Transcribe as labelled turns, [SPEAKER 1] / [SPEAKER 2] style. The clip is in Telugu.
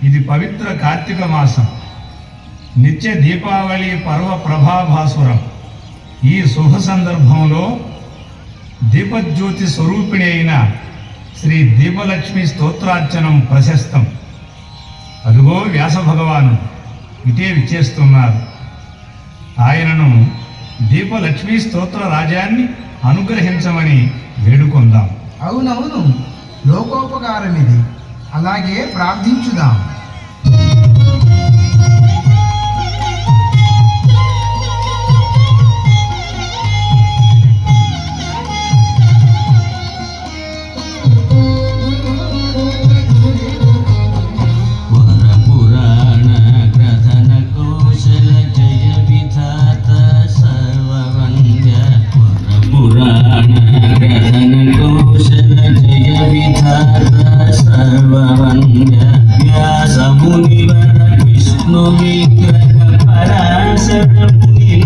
[SPEAKER 1] ఇది పవిత్ర కార్తీక మాసం, నిత్య దీపావళి పర్వ ప్రభాభాసురం. ఈ శుభ సందర్భంలో దీపజ్యోతి స్వరూపిణి అయిన శ్రీ దీపలక్ష్మి స్తోత్రార్చనం ప్రశస్తం. అదుగో వ్యాస భగవాను ఇటే విచ్చేస్తున్నారు. ఆయనను దీపలక్ష్మీ స్తోత్ర రాజాన్ని అనుగ్రహించమని వేడుకొందాం.
[SPEAKER 2] అవునవును, లోకోపకారం ఇది. అలాగే ప్రార్థించుదాం.